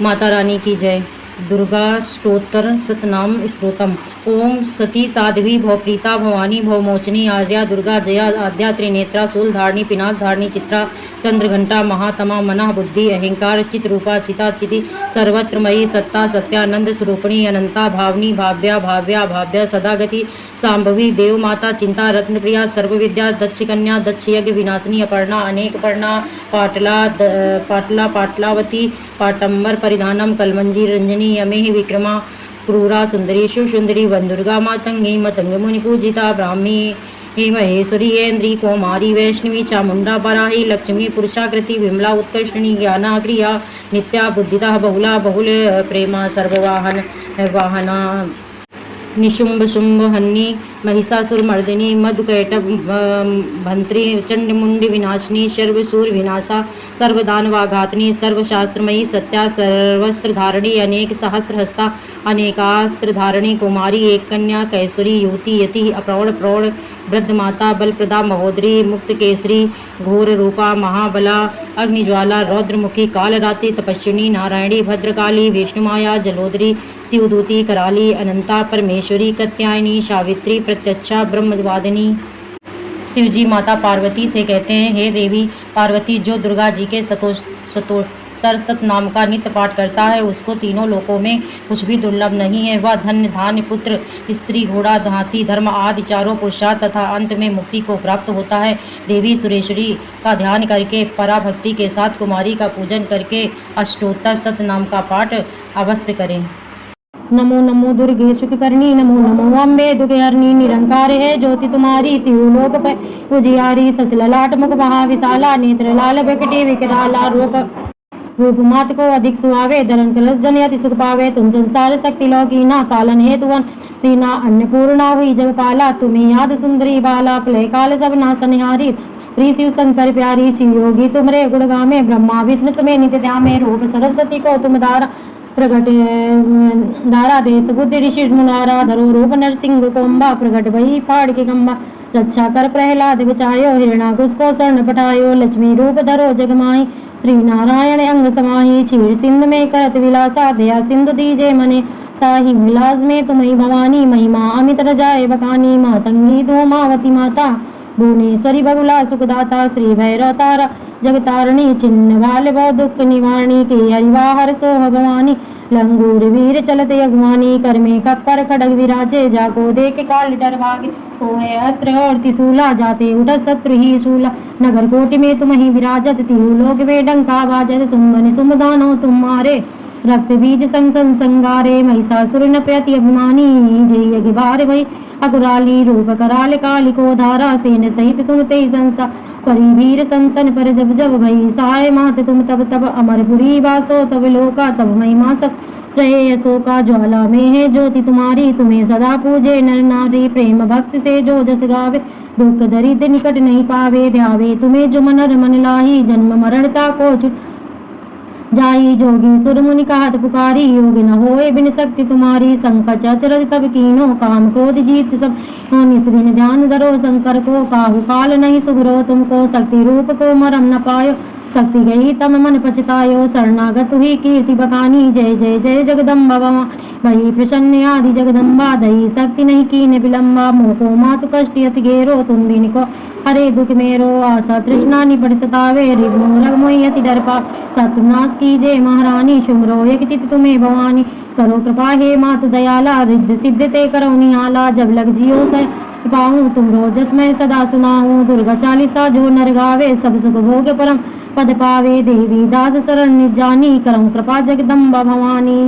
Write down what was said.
माता रानी की जय। दुर्गा स्तोत्र सतनाम स्तोत्रम। ओम सती साध्वी भवप्रीता भवानी भवमोचनी आर्या दुर्गा जया आद्या त्रिनेत्रा शूलधारिणी पिनाक धारिणी चित्रा चंद्रघंटा महातमा मनः बुद्धि अहंकार चित्रूपा चिता चिति सर्वत्रमयी सत्ता सत्यानंद स्वरूपिणी अनंता भावनी भाव्या भाव्या भाव्या सदागति सांभवी देव माता चिंता रत्नप्रिया सर्वविद्या दक्ष कन्या दक्ष यज्ञ विनाशिनी अपर्णा अनेक पर्णा पाटला पाटलावती पाटंबर परिधानम कलमंजी रंजनी यमेह विक्रमा क्रूरा सुंदरी शिव सुंदरी वंदुर्गा मातंगी मतंग मुनि पूजिता ब्राह्मी हे महेश्वरी ऐन्द्री कौमारी वैष्णवी चामुंडा बराही लक्ष्मी पुरुषाकृति विमला उत्कर्षणी ज्ञानाक्रिया नित्या बुद्धिता बहुला बहुल प्रेमा सर्ववाहन वाहना निशुंभ शुंभ हन्नी महिषासुरमर्दिनी मधुकैटभ भंत्री चंडमुंडी विनाशिनी सर्वसूर विनाशा सर्वदानवाघातनी सर्वशास्त्रमयी सत्या सर्वस्त्रधारिणी अनेक सहस्रहस्ता अनेकास्त्रधारिणी कुमारी एक कन्या कैसुरी युवती यति अप्रौढ़ प्रौढ़ वृद्ध माता बलप्रदा महोदरी मुक्त केसरी घोर रूपा महाबला अग्निज्वाला रौद्रमुखी कालरात्रि तपस्विनी नारायणी भद्रकाली विष्णुमाया जलोदरी शिवदूती कराली अनंता परमेश्वरी कत्यायनी सावित्री प्रत्यक्षा ब्रह्मवादिनी। शिवजी माता पार्वती से कहते हैं, हे देवी पार्वती, जो दुर्गा जी के सतोत्तर सतनाम का नित्य पाठ करता है उसको तीनों लोकों में कुछ भी दुर्लभ नहीं है। वह धन्य धान्य पुत्र स्त्री घोड़ा हाथी धर्म आदि चारों पुरुषार्थ तथा अंत में मुक्ति को प्राप्त होता है। देवी सुरेश्वरी का ध्यान करके पराभक्ति के साथ कुमारी का पूजन करके अष्टोत्तर सतनाम का पाठ अवश्य करें। नमो नमो दुर्गे सुखकर्णी नमो नमो अम्बे दुर्गहरणी निरंकार है ज्योति तुम्हारी त्रिलोक पे उजियारी ससललाट मुख महाविशाला नेत्र लाल विकटी विकराला रूप मात को अधिक सुहावे धरन कलश जन अति सुख पावे। तुम संसार शक्ति लौकी ना पालन हेतु तीना अन्नपूर्णा हुई जगपाला। तुम्हें याद सुंदरी बाला प्रलय काल सब नासनिहारी श्री शिव शंकर प्यारी शिव योगी तुमरे गुणगामे ब्रह्मा विष्णु तुम्हें नित्य ध्यामे रूप सरस्वती को तुम धारा प्रगट दारा देश बुद्धि ऋषि मुनारा धरो रूप नरसिंह कोम्बा प्रगट भई फाड़ के गंबा रक्षा कर प्रहलाद बचायो हिरणाकुश को स्वर्ण पठायो लक्ष्मी रूप धरो जगमाही श्री नारायण अंग समाही क्षीर सिंधु में करत विलासा दया सिंधु दीजे मने साही विलास में तुम्ही भवानी महिमा अमित रजाए बखानी मातंगी धूमावती माता भुवनेश्वरी बगुला सुखदाता श्री भैरव तारा जगतारणी चिन्ह वाल भव दुख निवारणी के हरिवाहर सोह भवानी लंगूर वीर चलते अगवानी कर में कप्पर खड़ग विराजे जाको देख काल डर भागे सोहे अस्त्र और त्रिशूला जाते उठ शत्रु ही शूला नगर कोटि में तुम ही विराजत तिहु लोक में डंका बाजत सुमन सुमदानो तुम्हारे रक्त बीज संकन संगारे महिषासुर नपयति अभिमानी जय यज्ञ बार भई अकुराली रूप कराल काली को धारा सेन सहित तुम ते संसा परिवीर संतन पर जब जब भई सहाय मात तुम तब तब अमरपुरी वासो तब लोका तब महिमा सब रहे अशोका ज्वाला में है ज्योति तुम्हारी तुम्हें सदा पूजे नर नारी प्रेम भक्त से जो जस गावे दुख दरिद्र निकट नहीं पावे ध्यावे तुम्हें जो मनर मन लाही जन्म मरणता को जाई जोगी सुर मुनि कहत पुकारी योग न होए बिन शक्ति तुम्हारी संकट अचरज तब कीनो काम क्रोध जीत सब निस दिन ध्यान धरो शंकर को काहू काल नहीं सुगरो तुमको शक्ति रूप को मरम न पायो शक्ति गई तम मन पछतायो शरणागत ही कीर्ति बखानी जय जय जय जगदम्बा वही प्रसन्न आदि जगदम्बा दही शक्ति नहीं कीने विलम्बा मोको मातु कष्ट अति घेरो तुम बिन को हरे दुख मेरो आशा तृष्णा निपट सतावे रिग मोहि अति डर पा सतनाश कीजे महारानी शुमरो एक चित तुम्हें भवानी करो कृपा हे मातु दयाला रिद्ध सिद्ध ते करो निहाला जब लग जियो से पाऊँ तुम रोजस में सदा सुनाऊँ दुर्गा चालीसा जो नर गावे सब सुख भोग परम पद पावे देवी दास शरण जानी करम कृपा जगदम्बा भवानी।